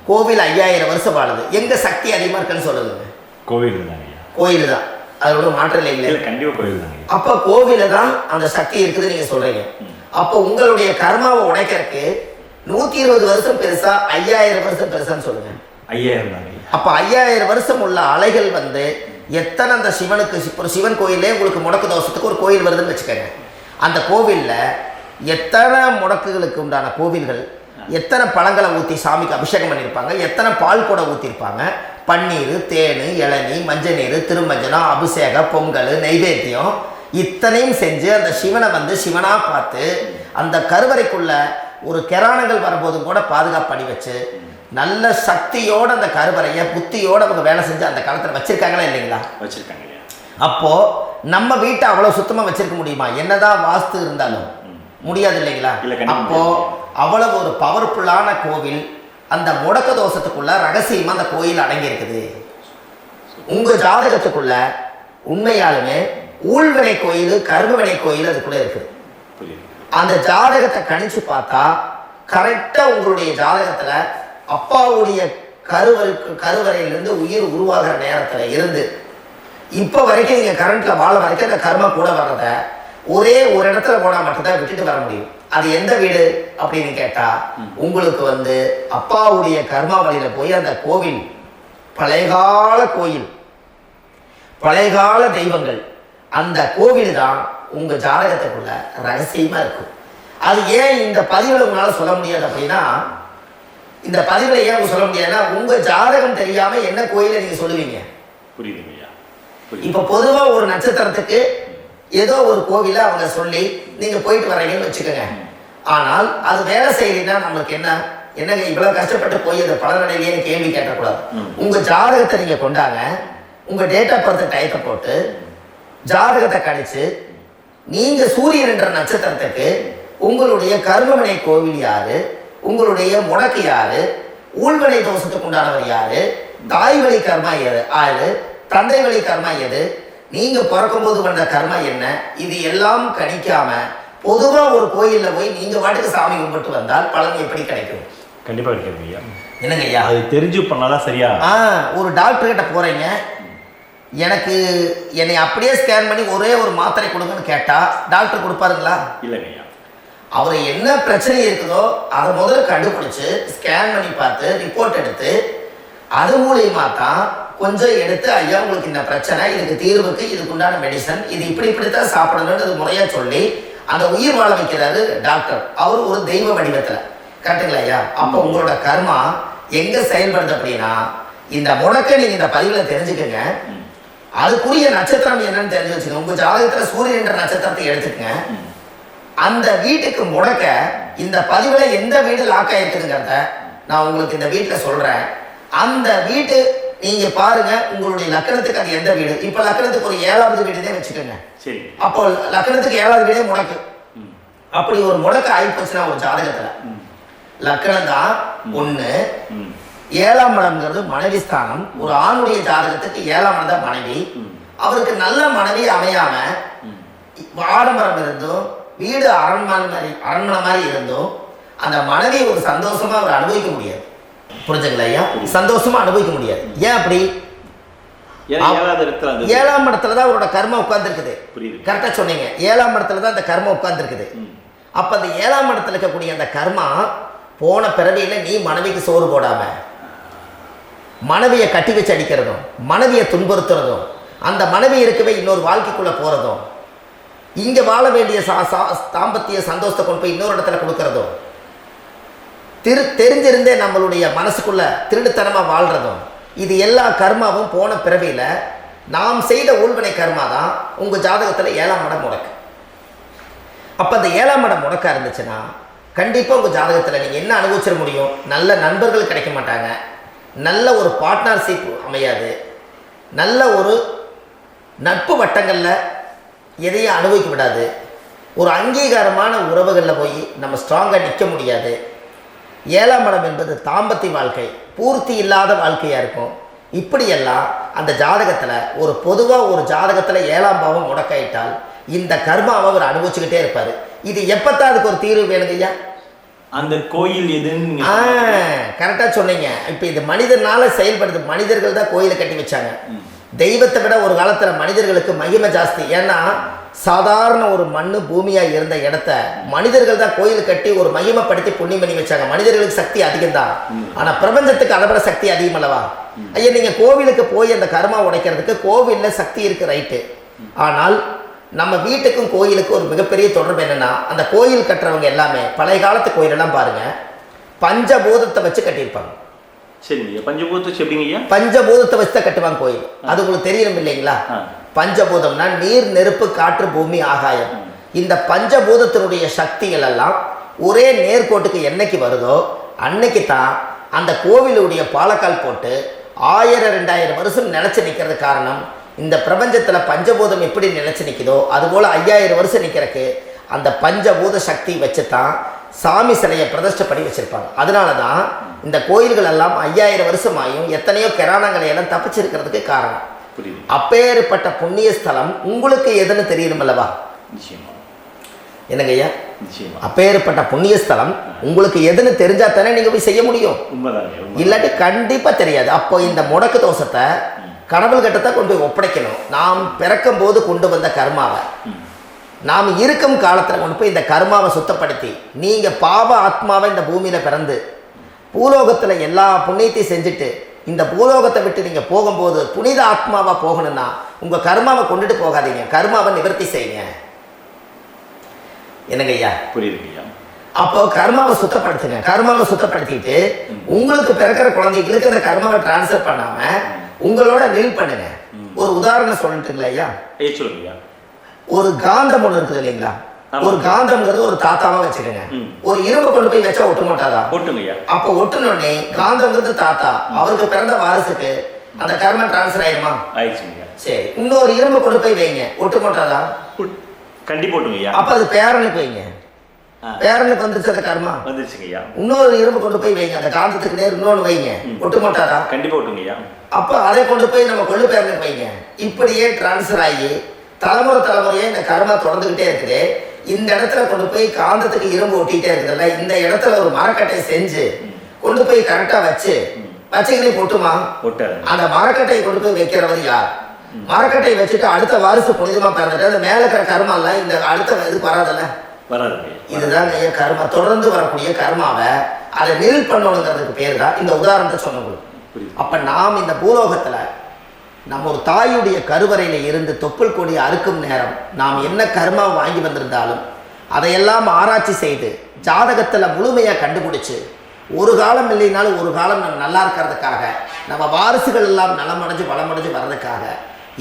கோவில் 5000 வருஷம் வாழுது. எங்க சக்தி அதிகமா இருக்குன்னு சொல்லுங்க? கோயில் தான், அதோட மாற்றம் இல்லைங்களே. அப்ப கோவில தான் அந்த சக்தி இருக்குது நீங்க சொல்றீங்க. அப்போ உங்களுடைய கர்மாவை உடைக்கிறதுக்கு 120 வருஷம் பெருசா 5000 வருஷம் பெருசான்னு சொல்லுங்க? 5000 தான். அப்ப 5000 வருஷம் உள்ள அலைகள் வந்து எத்தனை அந்த சிவனுக்கு ஒரு சிவன் கோயிலே உங்களுக்கு முடக்கு தோஷத்துக்கு ஒரு கோயில் வருதுன்னு வச்சுக்கோங்க. அந்த கோவில்ல எத்தனை முடக்குகளுக்கு உண்டான கோவில்கள், எத்தனை பழங்களை ஊற்றி சாமிக்கு அபிஷேகம் பண்ணியிருப்பாங்க, எத்தனை பால் கூட ஊற்றிருப்பாங்க, பன்னீர், தேன், இளநீ, மஞ்சள் நீர், திருமஞ்சனம், அபிஷேகம், பொங்கல், நைவேத்தியம் இத்தனையும் செஞ்சு அந்த சிவனை வந்து சிவனாக பார்த்து அந்த கருவறைக்குள்ள ஒரு கிராணங்கள் வரும்போதும் கூட பாதுகாப்பு பண்ணி வச்சு நல்ல சக்தியோட அந்த கருவறையை புத்தியோட அவங்க வேலை செஞ்சு அந்த காலத்தில் வச்சிருக்காங்களா இல்லைங்களா? வச்சிருக்காங்க. அப்போ நம்ம வீட்டை அவ்வளோ சுத்தமாக வச்சிருக்க முடியுமா? என்னதான் வாஸ்து இருந்தாலும் முடியாது இல்லைங்களா? அப்போ அவ்வளவு ஒரு பவர்ஃபுல்லான கோவில் அந்த முடக்க தோஷத்துக்குள்ள ரகசியமா அந்த கோயில் அடங்கி இருக்குது. உங்க ஜாதகத்துக்குள்ள உண்மையாலுமே ஊழ்வினை கோயில், கர்மவினை கோயில் அதுக்குள்ள இருக்குது. அந்த ஜாதகத்தை கணிச்சு பார்த்தா கரெக்டா உங்களுடைய ஜாதகத்துல அப்பாவுடைய கருவறையிலிருந்து உயிர் உருவாகிற நேரத்துல இருந்து இப்ப வரைக்கும் நீங்க கரண்ட்ல வாழ வரைக்கும் அந்த கர்ம கூட வர்றத ஒரே ஒரு இடத்துல போனா மட்டும்தான் விட்டுட்டு வர முடியும். அது எந்த வீடு அப்படின்னு கேட்டா உங்களுக்கு வந்து அப்பாவுடைய கர்மாவளியில போய் அந்த கோவில், பழையகால கோயில், பழையகால தெய்வங்கள், அந்த கோவில் தான் உங்க ஜாதகத்துக்குள்ள ரகசியமா இருக்கும். அது ஏன் இந்த பதிவுல உங்களால சொல்ல முடியாது அப்படின்னா, இந்த பதிவுல ஏன் சொல்ல முடியாதுன்னா உங்க ஜாதகம் தெரியாம என்ன கோயிலை நீங்க சொல்லுவீங்க? புரியுதுங்கய்யா. இப்ப பொதுவா ஒரு நட்சத்திரத்துக்கு ஏதோ ஒரு கோவில அவங்க சொல்லி நீங்க போயிட்டு வரீங்கன்னு வச்சுக்கோங்க. ஆனால் அது வேலை செய்யலைன்னா நம்மளுக்கு என்னங்க இவ்வளவு கஷ்டப்பட்டு போய் அந்த பலனடையிலேயே கேள்வி கேட்கக்கூடாது. உங்க ஜாதகத்தை நீங்க கொண்டாங்க, உங்க டேட் ஆஃப் பர்த் டயத்தை போட்டு ஜாதகத்தை கணிச்சு நீங்க சூரியன் என்ற நட்சத்திரத்துக்கு உங்களுடைய கர்மவினை கோவில் யாரு, உங்களுடைய முடக்கு யாரு, ஊழ்வினை தோஷத்துக்கு உண்டானவர் யாரு, தாய் வழி கர்மா யாரு, தந்தை வழி கர்மா எது, நீங்க பிறக்கும் போது வந்த கர்மா என்ன, இது எல்லாம் கணிக்காம பொதுவா ஒரு கோயில்ல போய் நீங்க வாட்டுக்கு சாமி கும்பிட்டு வந்தால் பலன் எப்படி கிடைக்கும்? கண்டிப்பா கிடைக்கும் ஐயா. என்னங்க ஐயா, அது தெரிஞ்சு பண்ணாதான் சரியா? ஒரு டாக்டர் கிட்ட போறீங்க, எனக்கு என்னை அப்படியே ஸ்கேன் பண்ணி ஒரே ஒரு மாத்திரை கொடுங்கன்னு கேட்டா டாக்டர் கொடுப்பாருங்களா? இல்லைங்க ஐயா. அவர் என்ன பிரச்சனை இருக்குதோ அதை முதல்ல கண்டுபிடிச்சு ஸ்கேன் பண்ணி பார்த்து ரிப்போர்ட் எடுத்து அது மூலியமா தான் கொஞ்சம் எடுத்து ஐயா உங்களுக்கு இந்த பிரச்சனை, இதுக்கு தீர்வுக்கு இதுக்குண்டான மெடிசன், இது இப்படித்தான் சாப்பிடணும்னு முறையா சொல்லி அந்த உயிர் வாழ வைக்கிறாரு டாக்டர். அவர் ஒரு தெய்வ வடிவத்துல. கரெக்டுங்களா ஐயா? அப்போ உங்களோட கர்மா எங்க செயல்படுது அப்படின்னா இந்த முடக்க நீங்க இந்த பதிவுல தெரிஞ்சுக்கங்க. அதுக்குரிய நட்சத்திரம் என்னன்னு தெரிஞ்சு வச்சுக்கோங்க. உங்க ஜாதகத்துல சூரியன் என்ற நட்சத்திரத்தை எடுத்துக்கங்க. அந்த வீட்டுக்கு முடக்க இந்த பதிவுல எந்த வீடு லாக் ஆயிருக்குதுங்கிறத நான் உங்களுக்கு இந்த வீட்டுல சொல்றேன். அந்த வீட்டு நீங்க பாருங்க, உங்களுடைய லக்கணத்துக்கு அது எந்த வீடு. இப்ப லக்கணத்துக்கு ஒரு 7வது வீடுனே வச்சுக்கோங்க. அப்போ லக்கணத்துக்கு 7வது வீடே முடக்கு. அப்படி ஒரு முடக்க ஆயிப்போச்சுன்னா ஒரு ஜாதகத்துல லக்கணம் தான் 1, 7ஆம் இடம்ங்கிறது மனைவி ஸ்தானம். ஒரு ஆணுடைய ஜாதகத்துக்கு 7ஆம் இடம் தான் மனைவி. அவருக்கு நல்ல மனைவி அமையாம ஆடம்பரம் இருந்தும் வீடு அரண்மனை மாதிரி இருந்தும் அந்த மனைவி ஒரு சந்தோஷமா அவர் அனுபவிக்க முடியாது. புரிஞ்சுங்களா ஐயா? சந்தோஷமா அனுபவிக்க முடியாது. ஏன் அப்படி? 7ஆம் இடத்துல தான் அவரோட கர்மம் உட்கார்ந்து இருக்குது. கரெக்டா சொன்னீங்க. 7ஆம் இடத்துல தான் அந்த கர்மம் உட்கார்ந்து இருக்குது. அப்ப அந்த 7ஆம் இடத்துல இருக்கக்கூடிய அந்த கர்மா போன பிறவியில நீ மனைவிக்கு சோறு போடாம மனைவியை கட்டி வச்சு அடிக்கிறதும், மனைவியை துன்புறுத்துறதும், அந்த மனைவி இருக்கவே இன்னொரு வாழ்க்கைக்குள்ள போறதும், இங்க வாழ வேண்டிய தாம்பத்திய சந்தோஷத்தை கொண்டு போய் இன்னொரு இடத்துல கொடுக்கறதும், தெரிஞ்சிருந்தே நம்மளுடைய மனசுக்குள்ள திருடுத்தனமா வாழ்றதும், இது எல்லா கர்மாவும் போன பிறவியில நாம் செய்த ஊழ்வினை கர்மா தான் உங்க ஜாதகத்துல 7ஆம் இடம் முடக்கு. அப்போ அந்த 7ஆம் இடம் முடக்கா இருந்துச்சுன்னா கண்டிப்பாக உங்கள் ஜாதகத்தில் நீங்கள் என்ன அனுபவிச்சிட முடியும்? நல்ல நண்பர்கள் கிடைக்க மாட்டாங்க, நல்ல ஒரு பார்ட்னர்ஷிப் அமையாது, நல்ல ஒரு நட்பு வட்டங்களில் எதையும் அனுபவிக்க விடாது, ஒரு அங்கீகாரமான உறவுகளில் போய் நம்ம ஸ்ட்ராங்காக நிற்க முடியாது. 7ஆம் இடம் என்பது தாம்பத்திய வாழ்க்கை, பூர்த்தி இல்லாத வாழ்க்கையாக இருக்கும். இப்படியெல்லாம் அந்த ஜாதகத்தில் ஒரு பொதுவாக ஒரு ஜாதகத்தில் 7ஆம் பாவம் முடக்காயிட்டால் இந்த கர்மாவை அவர் அனுபவிச்சுக்கிட்டே இருப்பார். இது எப்பத்தான் அதுக்கு ஒரு தீர்வு வேணுங்க ஐயா? அந்த கோயில் எதுன்னு கரெக்டாக சொன்னீங்க. இப்போ இது மனிதனால செயல்படுது. மனிதர்கள் தான் கோயிலை கட்டி வச்சாங்க. தெய்வத்தை விட ஒரு காலத்தில் மனிதர்களுக்கு மகிமை ஜாஸ்தி. ஏன்னா சாதாரண ஒரு மண்ணு பூமியாக இருந்த இடத்த மனிதர்கள் தான் கோயில் கட்டி ஒரு மகிமைப்படுத்தி புண்ணியம் பண்ணி வச்சாங்க. மனிதர்களுக்கு சக்தி அதிகம்தான், ஆனால் பிரபஞ்சத்துக்கு அதை விட சக்தி அதிகம் அல்லவா? ஐயா, நீங்கள் கோவிலுக்கு போய் அந்த கர்மா உடைக்கிறதுக்கு கோவிலில் சக்தி இருக்குது, ரைட்டு. ஆனால் நம்ம வீட்டுக்கும் கோயிலுக்கும் ஒரு மிகப்பெரிய தொடர்பு என்னென்னா, அந்த கோயில் கட்டுறவங்க எல்லாமே பழைய காலத்து கோயிலெல்லாம் பாருங்கள், பஞ்சபூதத்தை வச்சு கட்டியிருப்பாங்க. சரிங்க. பஞ்சபூதத்தை எப்படிங்க? பஞ்சபூதத்தை வச்சு தான் கட்டுவாங்க கோயில். அது உங்களுக்கு தெரியணும் இல்லைங்களா? பஞ்சபூதம்னா நீர், நெருப்பு, காற்று, பூமி, ஆகாயம். இந்த பஞ்சபூதத்தினுடைய சக்திகள் எல்லாம் ஒரே நேர்கோட்டுக்கு என்னைக்கு வருதோ அன்னைக்கு தான் அந்த கோவிலுடைய பாலக்கால் போட்டு 1000-2000 வருஷம் நிலச்சி நிற்கிறது. காரணம், இந்த பிரபஞ்சத்தில் பஞ்சபூதம் எப்படி நிலச்சி நிற்குதோ அதுபோல் 5000 வருஷம் நிற்கிறதுக்கு அந்த பஞ்சபூத சக்தி வச்சு தான் சாமி சிலையை பிரதிஷ்டை பண்ணி வச்சுருப்பாங்க. அதனால தான் இந்த கோயில்கள் எல்லாம் 5000 வருஷமாயும் எத்தனையோ கிராணங்களை எல்லாம் தப்பிச்சிருக்கிறதுக்கு காரணம். அப்பேற்பட்ட புண்ணிய ஸ்தலம் உங்களுக்கு எதுன்னு தெரியணும் அல்லவா? என்னங்க ஐயா? அப்பேற்பட்ட புண்ணிய ஸ்தலம் உங்களுக்கு எதுன்னு தெரிஞ்சா தானே நீங்க போய் செய்ய முடியும். இல்லாட்டி கண்டிப்பா தெரியாது. அப்போ இந்த முடக்கு தோஷத்தை கடவுள் கிட்ட கொண்டு போய் ஒப்படைக்கணும். நாம் பிறக்கும் போது கொண்டு வந்த கர்மாவை நாம் இருக்கும் காலத்தில் கொண்டு போய் இந்த கர்மாவை சுத்தப்படுத்தி, நீங்க பாவ ஆத்மாவை இந்த பூமியில பிறந்து பூலோகத்தில் எல்லா புண்ணியத்தையும் செஞ்சுட்டு இந்த பூலோகத்தை விட்டு நீங்கள் போகும்போது புனித ஆத்மாவாக போகணும்னா உங்கள் கர்மாவை கொண்டுட்டு போகாதீங்க, கர்மாவை நிவர்த்தி செய்யுங்க. என்னங்க ஐயா? புரியுதுங்க. அப்போ கர்மாவை சுத்தப்படுத்துங்க. கர்மாவை சுத்தப்படுத்திட்டு உங்களுக்கு பிறக்கிற குழந்தைக்கு இருக்கிற கர்மாவை டிரான்ஸ்ஃபர் பண்ணாம உங்களோட நில் பண்ணுங்க. ஒரு உதாரணம் சொல்லிட்டுங்களா ஐயா? சொல்லுங்க. ஒரு காந்தம் ஒன்று இருக்குது இல்லைங்களா? ஒரு காந்தம்ங்கிறது ஒரு தாத்தாவா வச்சுக்கோங்க. ஒரு இரும்பு கொண்டு போய் வச்சா ஒட்டு மாட்டாதா? அப்ப ஒட்டுனோடனே காந்தம்ங்கிறது தாத்தா, அவருக்கு பிறந்த வாரிசுக்கு அந்த கர்மம் டிரான்ஸ்ஃபர் ஆயிருமா? சரி, இன்னொரு இரும்பு கொண்டு போய் வைங்க, ஒட்டு மாட்டாதா? கண்டிப்பா. அப்ப அது பேரனுக்கு வைங்க, பேரனுக்கு வந்துருச்சு அந்த கர்மா. இன்னொரு இரும்பு கொண்டு போய் வைங்க, அந்த காந்தத்துக்கு நேர் இன்னொன்று வைங்க, ஒட்டு மாட்டாதா? கண்டிப்பா ஒட்டுங்கய்யா. அப்ப அதை கொண்டு போய் நம்ம கொள்ளு பேரனுக்கு வைங்க. இப்படியே டிரான்ஸ்ஃபர் ஆகி தலைமுறை தலைமுறையே இந்த கர்மா தொடர்ந்துகிட்டே இருக்குது. இந்த இடத்துல கொண்டு போய் காந்தத்துக்கு இரும்பு ஒட்டிகிட்டே இருக்குதுல்ல, இந்த இடத்துல ஒரு மரக்கட்டை செஞ்சு கொண்டு போய் கரெக்டாக வச்சுக்கிட்டே போட்டுமா? அந்த மரக்கட்டையை கொண்டு போய் வைக்கிறவர் யார்? மரக்கட்டையை வச்சுட்டு அடுத்த வாரிசு புனிதமா பிறந்துட்டு அந்த மேல இருக்கிற கர்மாலாம் இந்த அடுத்த இது வராதுல்ல. இதுதான் கர்மா. தொடர்ந்து வரக்கூடிய கர்மாவை அதை நில் பண்ணணுங்கிறதுக்கு பேர் தான் இந்த உதாரணத்தை சொன்னவங்க. அப்ப நாம் இந்த பூலோகத்துல நம்ம ஒரு தாயுடைய கருவறையில் இருந்து தொப்புள் கொடி அறுக்கும் நேரம் நாம் என்ன கர்மாவை வாங்கி வந்திருந்தாலும் அதையெல்லாம் ஆராய்ச்சி செய்து ஜாதகத்தில் முழுமையாக கண்டுபிடிச்சு ஒரு காலம் இல்லைனாலும் ஒரு காலம் நம்ம நல்லா இருக்கிறதுக்காக, நம்ம வாரிசுகள் எல்லாம் நலமடைஞ்சு வளமடைஞ்சு வர்றதுக்காக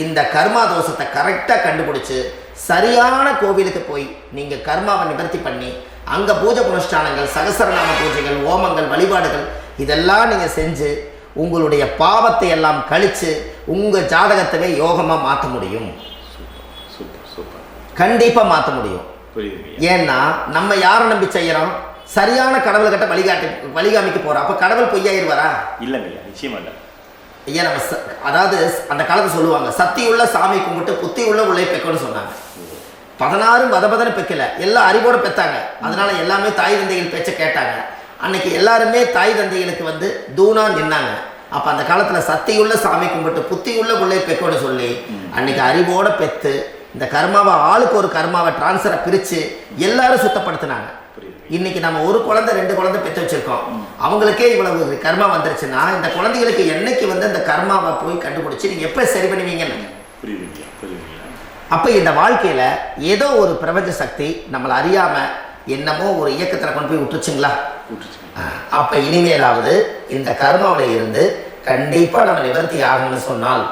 இந்த கர்மா தோஷத்தை கரெக்டாக கண்டுபிடிச்சு சரியான கோவிலுக்கு போய் நீங்கள் கர்மாவை நிவர்த்தி பண்ணி அங்கே பூஜை புனஸ்தானங்கள், சகசரநாம பூஜைகள், ஓமங்கள், வழிபாடுகள் இதெல்லாம் நீங்கள் செஞ்சு உங்களுடைய பாவத்தை எல்லாம் கழித்து உங்கள் ஜாதகத்தவே யோகமாக மாற்ற முடியும். கண்டிப்பாக மாற்ற முடியும். ஏன்னா நம்ம யாரை நம்பி செய்கிறோம்? சரியான கடவுள்கிட்ட வழிகாமிக்க போகிறோம். அப்போ கடவுள் பொய்யாயிருவாரா? இல்லைங்க, நிச்சயமா இல்லை. ஐயா, நம்ம அதாவது அந்த காலத்தை சொல்லுவாங்க, சக்தியுள்ள சாமி கும்பிட்டு புத்தி உள்ள உள்ளே பெக்கணும்னு சொன்னாங்க. 16 வதபதனை பெக்கல, எல்லாம் அறிவோட பெற்றாங்க. அதனால எல்லாமே தாய் தந்தைகள் பேச்சை கேட்டாங்க. அன்னைக்கு எல்லாருமே தாய் தந்தைகளுக்கு தூணா நின்னாங்க. அப்போ அந்த காலத்தில் சக்தியுள்ள சாமி கும்பிட்டு புத்தியுள்ள உள்ளே பெக்கோன்னு சொல்லி அன்னைக்கு அறிவோட பெற்று இந்த கர்மாவை ஆளுக்கு ஒரு கர்மாவை டிரான்ஸ்ஃபரை பிரித்து எல்லாரும் சுத்தப்படுத்தினாங்க. இன்னைக்கு நம்ம ஒரு குழந்தை 2 குழந்தை பெற்று வச்சிருக்கோம். அவங்களுக்கே இவ்வளவு கர்மா வந்துருச்சுன்னா இந்த குழந்தைகளுக்கு என்னைக்கு இந்த கர்மாவை போய் கண்டுபிடிச்சி நீங்கள் எப்போ சரி பண்ணுவீங்கன்னு. அப்போ இந்த வாழ்க்கையில் ஏதோ ஒரு பிரபஞ்ச சக்தி நம்மளை அறியாமல் என்னமோ ஒரு இயக்கத்தில் கொண்டு போய் விட்டுருச்சுங்களா? அப்போ இனிமேலாவது இந்த கர்மாவில் இருந்து கண்டிப்பாக நம்ம நிவர்த்தி ஆகணும்னு சொன்னால்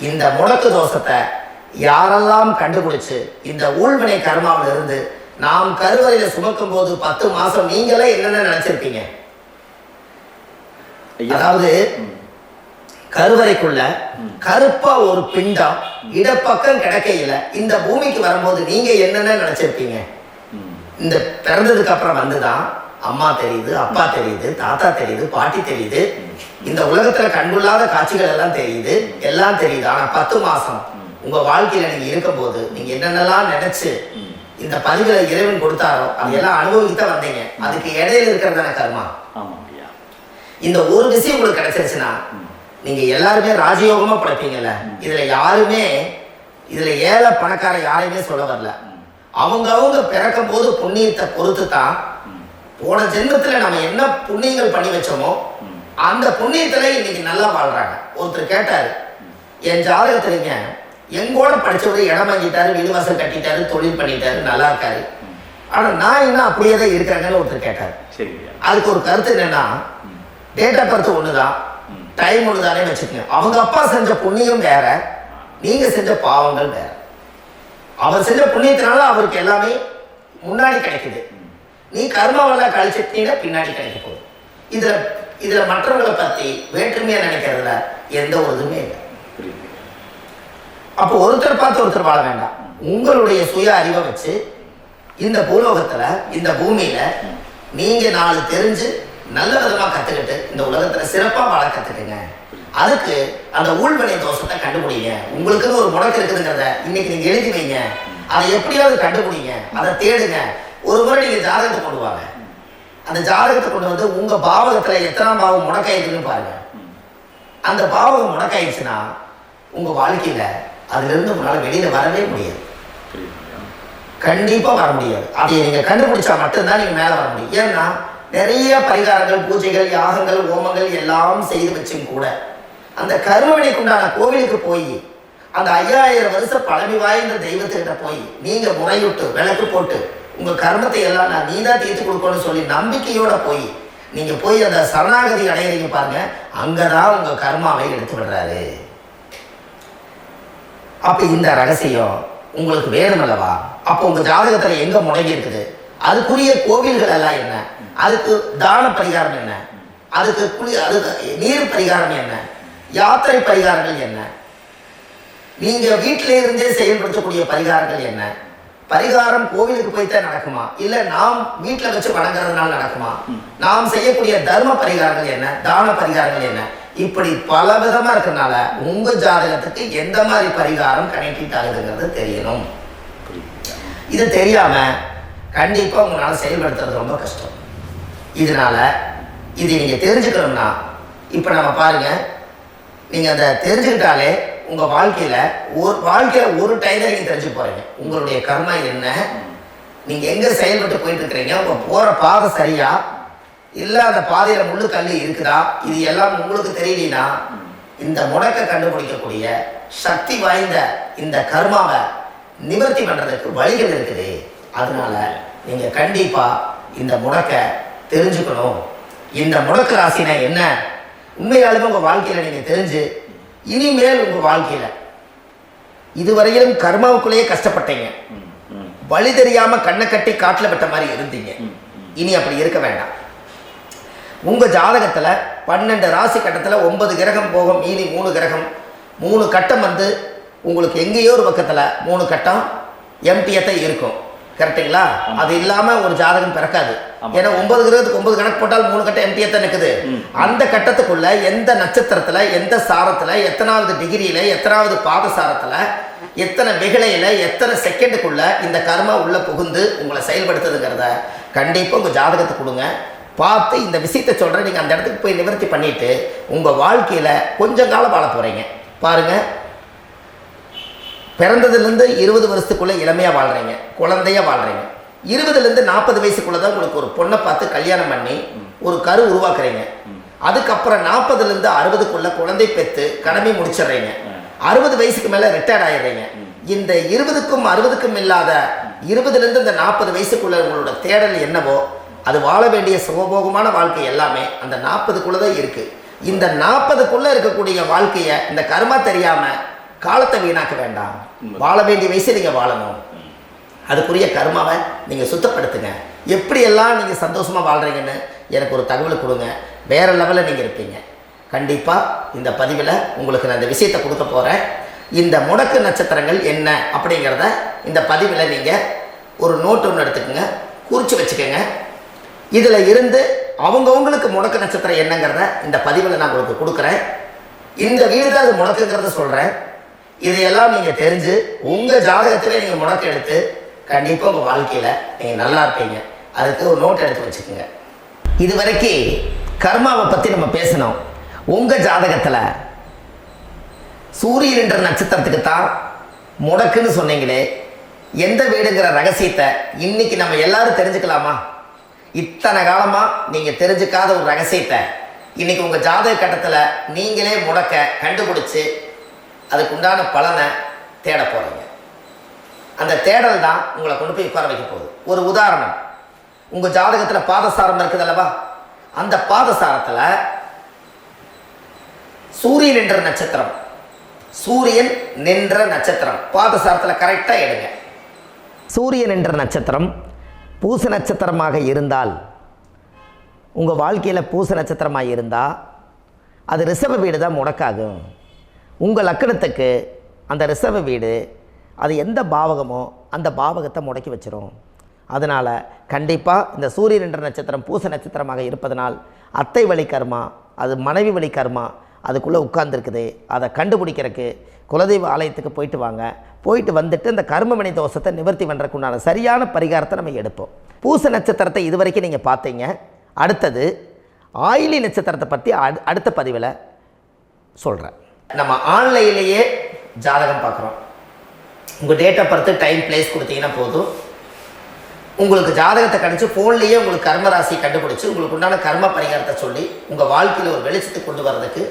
இந்த முடக்கு தோஷத்தை யாரெல்லாம் கண்டுபிடிச்சு இந்த ஊழ்வினை கர்மாவில் இருந்து நாம் கருவறையில சுமக்கும் போது 10 மாசம் நீங்களே என்னென்ன நினைச்சிருப்பீங்க? அதாவது கருவறைக்குள்ள கருப்பா ஒரு பிண்டம் இடப்பக்கம் கிடக்கையில இந்த பூமிக்கு வரும்போது நீங்க என்னென்ன நினைச்சிருப்பீங்க? இந்த பிறந்ததுக்கு அப்புறம் வந்துதான் அம்மா தெரியுது, அப்பா தெரியுது, தாத்தா தெரியுது, பாட்டி தெரியுது, இந்த உலகத்துல கண்டுள்ளாத காட்சிகள் எல்லாம் தெரியுது, எல்லாம் தெரியுது. ஆனா 10 மாசம் உங்க வாழ்க்கையில நீங்க இருக்கும் போது நீங்க என்னென்னலாம் நினைச்சு இந்த பதிவுகளை இறைவன் கொடுத்தாரோ அதெல்லாம் அனுபவிக்கத்தான் வந்தீங்க. அதுக்கு இடையில இருக்கிறதான கர்மா. இந்த ஒரு விஷயம் உங்களுக்கு கிடைச்சிருச்சுன்னா நீங்க எல்லாருமே ராஜயோகமா படைப்பீங்கல்ல. இதுல ஏழை பணக்கார யாரையுமே சொல்ல வரல. அவங்க பிறக்கும் போது புண்ணியத்தை பொறுத்து தான் போன ஜென்மத்துல நம்ம என்ன புண்ணியங்கள் பண்ணி வச்சோமோ அந்த புண்ணியத்துல இன்னைக்கு நல்லா வாழ்றாங்க. ஒருத்தர் கேட்டாரு, என் ஜாதகத்துலங்க எங்கூட படிச்சவரு இடம் வாங்கிட்டாரு, வீடு வாசல் கட்டிட்டாரு, தொழில் பண்ணிட்டாரு, நல்லா இருக்காரு, ஆனா நான் இன்னும் அப்படியே தான் இருக்காங்கன்னு ஒருத்தர் கேட்டாரு. அதுக்கு ஒரு கருத்து என்னன்னா, டேட் ஆஃப் பர்த் ஒண்ணுதான், டைம் ஒண்ணுதானே வச்சுக்கோங்க. அவங்க அப்பா செஞ்ச புண்ணியம் வேற, நீங்க செஞ்ச பாவங்கள் வேற. அவர் செஞ்ச புண்ணியத்தினால அவருக்கு எல்லாமே முன்னாடி கிடைக்குது. நீ கர்மாவெல்லாம் கழிச்சிட்டீங்கன்னா பின்னாடி கிடைக்க போகுது. இதுல மற்றவங்களை பத்தி வேற்றுமையா நினைக்கிறதுல எந்த ஒரு இதுவுமே இல்லை. அப்போ ஒருத்தர் பார்த்து ஒருத்தர் வாழ வேண்டாம். உங்களுடைய சுய அறிவை வச்சு இந்த பூலோகத்துல இந்த பூமியில நீங்க 4 தெரிஞ்சு நல்ல விதமா கத்துக்கிட்டு இந்த உலகத்துல சிறப்பா வாழ கத்துக்குங்க. அதுக்கு அந்த ஊழ்வினை தோஷத்தை கண்டுபிடிங்க. உங்களுக்குன்னு ஒரு முடக்கு இருக்குதுங்கிறத இன்னைக்கு நீங்க எழுதி வைங்க. அதை எப்படியாவது கண்டுபிடிங்க, அதை தேடுங்க. ஒரு முறை நீங்க ஜாதகத்தை கொண்டு வாங்க. அந்த ஜாதகத்தை கொண்டு வந்து உங்க பாவகத்துல எத்தனாம் பாவம் முடக்காயிருக்குன்னு பாருங்க. அந்த பாவகம் முடக்காயிருச்சுன்னா உங்க வாழ்க்கையில அதுல இருந்து உங்களால வெளியில வரவே முடியாது, கண்டிப்பா வர முடியாது. அதை நீங்க கண்டுபிடிச்சா மட்டும்தான் நீங்க மேல வர முடியும். ஏன்னா நிறைய பரிகாரங்கள், பூஜைகள், யாகங்கள், ஹோமங்கள் எல்லாம் செய்து வச்சும் கூட அந்த கருவணைக்கு உண்டான கோவிலுக்கு போய் அந்த 5000 வருஷம் பழமை வாய்ந்த தெய்வத்துக்கிட்ட போய் நீங்க முறையிட்டு விளக்கு போட்டு உங்க கர்மத்தை எல்லாம் நான் நீதான் தீர்த்து கொடுக்கணும்னு சொல்லி நம்பிக்கையோட போய் நீங்க போய் அந்த சரணாகதி அடையிறீங்க பாருங்க, அங்கதான் உங்க கர்மாவை எடுத்து விடுறாரு. அப்ப இந்த ரகசியம் உங்களுக்கு வேணும் அல்லவா? அப்போ உங்க ஜாதகத்துல எங்க முடங்கி இருக்குது, அதுக்குரிய கோவில்கள் எல்லாம் என்ன, அதுக்கு தான பரிகாரம் என்ன, அதுக்கு நீர் பரிகாரம் என்ன, யாத்திரை பரிகாரங்கள் என்ன, நீங்க வீட்டில இருந்தே செயல்படுத்தக்கூடிய பரிகாரங்கள் என்ன, பரிகாரம் கோவிலுக்கு போய்தான் நடக்குமா, இல்ல நாம் வீட்டில் வச்சு வணங்குறதுனால நடக்குமா, நாம் செய்யக்கூடிய தர்ம பரிகாரங்கள் என்ன, தான பரிகாரங்கள் என்ன, இப்படி பல விதமா இருக்கனால உங்க ஜாதகத்துக்கு எந்த மாதிரி பரிகாரம் கனெக்ட் ஆகுதுங்கிறது தெரியணும். இது தெரியாம கண்டிப்பா உங்களால செயல்படுத்துறது ரொம்ப கஷ்டம். இதனால இதை நீங்க தெரிஞ்சுக்கணும்னா இப்ப நம்ம பாருங்க, நீங்க அதை தெரிஞ்சுக்கிட்டாலே உங்க வாழ்க்கையில ஒரு டைம்ல நீங்க தெரிஞ்சு போறீங்க உங்களுடைய கர்மா என்ன, நீங்க எங்க செயல்பட்டு போயிட்டு இருக்கிறீங்க, உங்க போற பாதை சரியா இல்ல அந்த பாதையில முள்ளு கல்லு இருக்குதா, இது எல்லாம் உங்களுக்கு தெரியலனா இந்த முடக்க கண்டுபிடிக்கக்கூடிய சக்தி வாய்ந்த இந்த கர்மாவை நிவர்த்தி பண்றதுக்கு வழிகள் இருக்குது. அதனால நீங்க கண்டிப்பா இந்த முடக்க தெரிஞ்சுக்கணும். இந்த முடக்க ராசினா என்ன உண்மையாலுமே உங்க வாழ்க்கையில நீங்க தெரிஞ்சு இனிமேல் உங்க வாழ்க்கையில இதுவரையிலும் கர்மாவுக்குள்ளேயே கஷ்டப்பட்டீங்க, வழி தெரியாம கண்ணை கட்டி காட்டுல விட்ட மாதிரி இருந்தீங்க, இனி அப்படி இருக்க வேண்டாம். உங்க ஜாதகத்துல 12 ராசி கட்டத்துல 9 கிரகம் போகும், மீதி 3 கிரகம் 3 கட்டம் வந்து உங்களுக்கு எங்கேயோ ஒரு பக்கத்துல 3 கட்டம் எம்டியத்தான் இருக்கும். கரெக்டுங்களா? அது இல்லாம ஒரு ஜாதகம் பிறக்காது. ஏன்னா 9 கிரகத்துக்கு 9 கணக்கு போட்டால் 3 கட்டம் எம்டியத்தான் இருக்குது. அந்த கட்டத்துக்குள்ள எந்த நட்சத்திரத்துல, எந்த சாரத்துல, எத்தனாவது டிகிரியில, எத்தனாவது பாதசாரத்துல, எத்தனை வெகுளையில, எத்தனை செகண்டுக்குள்ள இந்த கர்மா உள்ள புகுந்து உங்களை செயல்படுத்துதுங்கிறத கண்டிப்பா உங்க ஜாதகத்தை கொடுங்க. பார்த்து இந்த விஷயத்தை சொல்கிறேன், நீங்கள் அந்த இடத்துக்கு போய் நிவர்த்தி பண்ணிவிட்டு உங்கள் வாழ்க்கையில் கொஞ்சம் காலம் வாழ போகிறீங்க. பாருங்கள், பிறந்ததுலேருந்து 20 வருஷத்துக்குள்ளே இளமையாக வாழ்கிறீங்க, குழந்தையாக வாழ்கிறீங்க. 20லேருந்து 40 வயசுக்குள்ளே தான் உங்களுக்கு ஒரு பொண்ணை பார்த்து கல்யாணம் பண்ணி ஒரு கரு உருவாக்குறீங்க. அதுக்கப்புறம் 40லேருந்து 60க்குள்ளே குழந்தை பெற்று கடமை முடிச்சிடுறீங்க. 60 வயசுக்கு மேலே ரிட்டையர்ட் ஆகிடுறீங்க. இந்த 20க்கும் 60க்கும் இல்லாத 20லேருந்து இந்த 40 வயசுக்குள்ளே உங்களோட தேடல் என்னவோ அது வாழ வேண்டிய சுகபோகமான வாழ்க்கை எல்லாமே அந்த 40க்குள்ள தான் இருக்கு. இந்த 40க்குள்ள இருக்கக்கூடிய வாழ்க்கையை இந்த கர்மா தெரியாம காலத்தை வீணாக்க வேண்டாம். வாழ வேண்டிய வயசு நீங்க வாழணும். அதுக்குரிய கர்மாவை நீங்கள் சுத்தப்படுத்துங்க. எப்படியெல்லாம் நீங்கள் சந்தோஷமாக வாழ்கிறீங்கன்னு எனக்கு ஒரு தகவல் கொடுங்க. வேறு லெவலில் நீங்கள் இருப்பீங்க. கண்டிப்பாக இந்த பதிவில் உங்களுக்கு நான் இந்த விஷயத்தை கொடுக்க போகிறேன். இந்த முடக்கு நட்சத்திரங்கள் என்ன அப்படிங்கிறத இந்த பதிவில் நீங்கள் ஒரு நோட்டு ஒன்று எடுத்துக்கோங்க, குறித்து வச்சுக்கோங்க. இதில் இருந்து அவங்கவுங்களுக்கு முடக்கு நட்சத்திரம் என்னங்கிறத இந்த பதிவில் நான் உங்களுக்கு கொடுக்குறேன். இந்த வீடு தான் அது முடக்குங்கிறத சொல்கிறேன். இதையெல்லாம் நீங்கள் தெரிஞ்சு உங்கள் ஜாதகத்திலே நீங்கள் முடக்கு எடுத்து கண்டிப்பாக உங்கள் வாழ்க்கையில் நீங்கள் நல்லா இருப்பீங்க. அதுக்கு ஒரு நோட் எடுத்து வச்சுக்கோங்க. இது வரைக்கும் கர்மாவை பற்றி நம்ம பேசணும். உங்கள் ஜாதகத்தில் சூரியன் என்ற நட்சத்திரத்துக்கு தான் முடக்குன்னு சொன்னீங்களே, எந்த வீடுங்கிற ரகசியத்தை இன்னைக்கு நம்ம எல்லாரும் தெரிஞ்சுக்கலாமா? இத்தனை காலமாக நீங்கள் தெரிஞ்சுக்காத ஒரு ரகசியத்தை இன்னைக்கு உங்கள் ஜாதக கட்டத்தில் நீங்களே முடக்க கண்டுபிடிச்சி அதுக்குண்டான பலனை தேட போகிறீங்க. அந்த தேடல் தான் உங்களை கொண்டு போய் உட்கார வைக்க போகுது. ஒரு உதாரணம், உங்கள் ஜாதகத்தில் பாதசாரம் இருக்குது அல்லவா? அந்த பாதசாரத்தில் சூரியன் என்ற நட்சத்திரம், சூரியன் நின்ற நட்சத்திரம் பாதசாரத்தில் கரெக்டாக எடுங்க. சூரியன் என்ற நட்சத்திரம் பூச நட்சத்திரமாக இருந்தால், உங்கள் வாழ்க்கையில் பூச நட்சத்திரமாக இருந்தால் அது ரிஷப வீடு தான் முடக்காகும். உங்கள் லக்கணத்துக்கு அந்த ரிஷப வீடு அது எந்த பாவகமோ அந்த பாவகத்தை முடக்கி வச்சிரும். அதனால் கண்டிப்பாக இந்த சூரியன் என்ற நட்சத்திரம் பூச நட்சத்திரமாக இருப்பதனால் அத்தை வழி கர்மா, அது மனைவி வழி கர்மா அதுக்குள்ளே உட்கார்ந்துருக்குது. அதை கண்டுபிடிக்கிறதுக்கு குலதெய்வ ஆலயத்துக்கு போயிட்டு வாங்க. போயிட்டு வந்துட்டு இந்த கர்மவினை தோஷத்தை நிவர்த்தி பண்ணுறதுக்குண்டான சரியான பரிகாரத்தை நம்ம எடுப்போம். பூச நட்சத்திரத்தை இது வரைக்கும் நீங்கள் பார்த்தீங்க. அடுத்தது ஆயிலி நட்சத்திரத்தை பற்றி அடுத்த பதிவில் சொல்கிறேன். நம்ம ஆன்லைன்லேயே ஜாதகம் பார்க்குறோம். உங்கள் date of birth, time, place கொடுத்தீங்கன்னா போதும். உங்களுக்கு ஜாதகத்தை கணிச்சு ஃபோன்லேயே உங்களுக்கு கர்மராசி கண்டுபிடிச்சி உங்களுக்கு உண்டான கர்ம பரிகாரத்தை சொல்லி உங்கள் வாழ்க்கையில் ஒரு வெளிச்சத்தை கொண்டு வர்றதுக்கு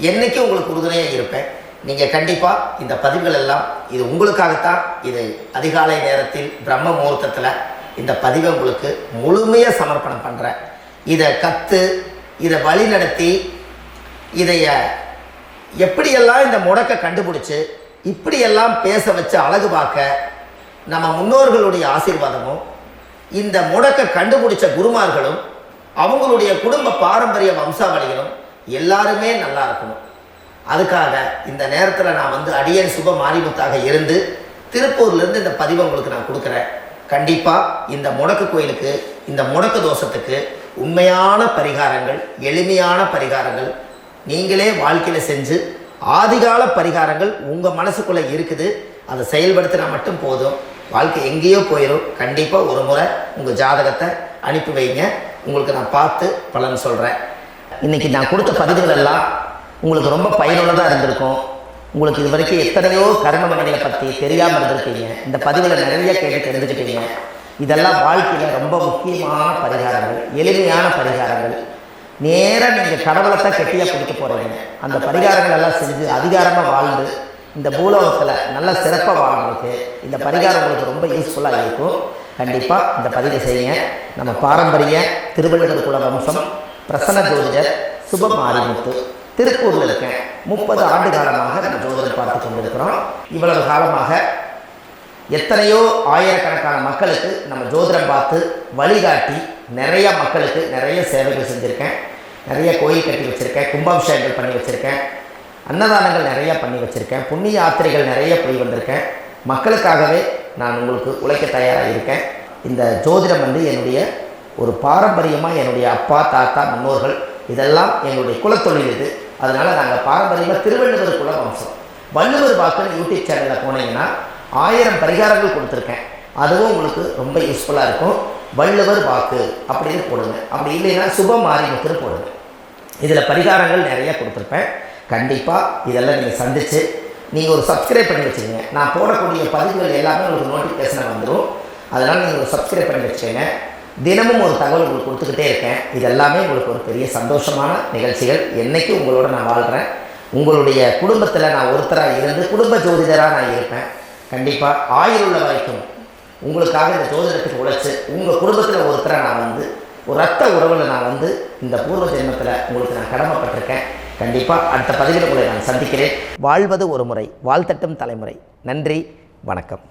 என்றைக்கும் உங்களுக்கு உறுதுணையாக இருப்பேன். நீங்கள் கண்டிப்பாக இந்த பதிவுகள் எல்லாம் இது உங்களுக்காகத்தான். இது அதிகாலை நேரத்தில் பிரம்ம முகூர்த்தத்தில் இந்த பதிவை உங்களுக்கு முழுமையாக சமர்ப்பணம் பண்ணுறேன். இதை கற்று இதை வழி நடத்தி இதைய எப்படியெல்லாம் இந்த முடக்கை கண்டுபிடிச்சி இப்படியெல்லாம் பேச வச்சு அழகு பார்க்க நம்ம முன்னோர்களுடைய ஆசீர்வாதமும் இந்த முடக்கை கண்டுபிடிச்ச குருமார்களும் அவங்களுடைய குடும்ப பாரம்பரிய வம்சாவளிகளும் எல்லாருமே நல்லா இருக்கணும். அதுக்காக இந்த நேரத்தில் நான் வந்து அடியன் சுப மாரிமுத்தாக இருந்து திருப்பூர்லேருந்து இந்த பதிவை உங்களுக்கு நான் கொடுக்குறேன். கண்டிப்பாக இந்த முடக்கு கோயிலுக்கு, இந்த முடக்கு தோஷத்துக்கு உண்மையான பரிகாரங்கள், எளிமையான பரிகாரங்கள் நீங்களே வாழ்க்கையில் செஞ்சு ஆதிகால பரிகாரங்கள் உங்கள் மனசுக்குள்ளே இருக்குது. அதை செயல்படுத்தினா மட்டும் போதும், வாழ்க்கை எங்கேயோ போயிடும். கண்டிப்பாக ஒரு முறை உங்கள் ஜாதகத்தை அனுப்பி வைங்க, உங்களுக்கு நான் பார்த்து பலன் சொல்கிறேன். இன்றைக்கி நான் கொடுத்த பதிவுகள் எல்லாம் உங்களுக்கு ரொம்ப பயனுள்ளதாக இருந்திருக்கும். உங்களுக்கு இது வரைக்கும் எத்தனையோ கர்ம வினைகளை பற்றி தெரியாமல் இருந்திருக்கீங்க. இந்த பதிவில் நிறைய கேட்டு தெரிஞ்சுக்கிட்டீங்க. இதெல்லாம் வாழ்க்கையில் ரொம்ப முக்கியமான பரிகாரங்கள், எளிமையான பரிகாரங்கள். நேராக நீங்கள் கடவுளைத்தான் கெட்டியாக பிடிக்க போகிறீங்க. அந்த பரிகாரங்கள் எல்லாம் செஞ்சு அதிகாரமாக வாழ்ந்து இந்த பூலோகத்தில் நல்ல சிறப்பாக வாழ்றதுக்கு இந்த பரிகாரம் உங்களுக்கு ரொம்ப யூஸ்ஃபுல்லாக இருக்கும். கண்டிப்பாக இந்த பதிவை செய்யுங்க. நம்ம பாரம்பரிய திருவள்ளுவர் குல வம்சம் பிரசன்ன ஜோதிடர் சுப மாரிமுத்து திருப்பூரில் இருக்கேன். 30 ஆண்டு காலமாக நம்ம ஜோதிடர் பார்த்து கொண்டிருக்கிறோம். இவ்வளவு காலமாக எத்தனையோ ஆயிரக்கணக்கான மக்களுக்கு நம்ம ஜோதிடம் பார்த்து வழிகாட்டி நிறைய மக்களுக்கு நிறைய சேவைகள் செஞ்சுருக்கேன். நிறைய கோயில் கட்டி வச்சுருக்கேன், கும்பாபிஷேகங்கள் பண்ணி வச்சுருக்கேன், அன்னதானங்கள் நிறையா பண்ணி வச்சுருக்கேன், புண்ணிய யாத்திரைகள் நிறைய போய் வந்திருக்கேன். மக்களுக்காகவே நான் உங்களுக்கு உழைக்க தயாராக இருக்கேன். இந்த ஜோதிடம் வந்து என்னுடைய ஒரு பாரம்பரியமாக என்னுடைய அப்பா தாத்தா முன்னோர்கள் இதெல்லாம் எங்களுடைய குலத்தொழில் இது. அதனால் நாங்கள் பாரம்பரியமாக திருவள்ளுவர் குல வம்சம். வள்ளுவர் வாக்குன்னு யூடியூப் சேனலில் போனீங்கன்னா 1000 பரிகாரங்கள் கொடுத்துருக்கேன். அதுவும் உங்களுக்கு ரொம்ப யூஸ்ஃபுல்லாக இருக்கும். வள்ளுவர் வாக்கு அப்படின்னு போடுங்க. அப்படி இல்லைன்னா சுப மாரிமுத்துன்னு போடுங்க. இதில் பரிகாரங்கள் நிறையா கொடுத்துருப்பேன். கண்டிப்பாக இதெல்லாம் நீங்கள் சந்தித்து நீங்கள் ஒரு சப்ஸ்கிரைப் பண்ணி வச்சுக்கோங்க. நான் போடக்கூடிய பதிவுகள் எல்லாமே உங்களுக்கு நோட்டிஃபிகேஷன் வந்துடும். அதனால் நீங்கள் ஒரு சப்ஸ்கிரைப் பண்ணி வச்சுக்கோங்க. தினமும் ஒரு தகவல் உங்களுக்கு கொடுத்துக்கிட்டே இருக்கேன். இது எல்லாமே உங்களுக்கு ஒரு பெரிய சந்தோஷமான நிகழ்ச்சிகள். என்றைக்கும் உங்களோட நான் வாழ்கிறேன். உங்களுடைய குடும்பத்தில் நான் ஒருத்தராக இருந்து குடும்ப ஜோதிடராக நான் இருப்பேன். கண்டிப்பாக ஆயுள் உள்ள வரைக்கும் உங்களுக்காக இந்த ஜோதிடத்துக்கு உழைச்சி உங்கள் குடும்பத்தில் ஒருத்தராக நான் வந்து ஒரு ரத்த உறவில் நான் வந்து இந்த பூர்வ ஜென்மத்தில் உங்களுக்கு நான் கடமைப்பட்டிருக்கேன். கண்டிப்பாக அடுத்த பதிவில் உங்களை நான் சந்திக்கிறேன். வாழ்வது ஒரு முறை, வாழ்த்தட்டும் தலைமுறை. நன்றி, வணக்கம்.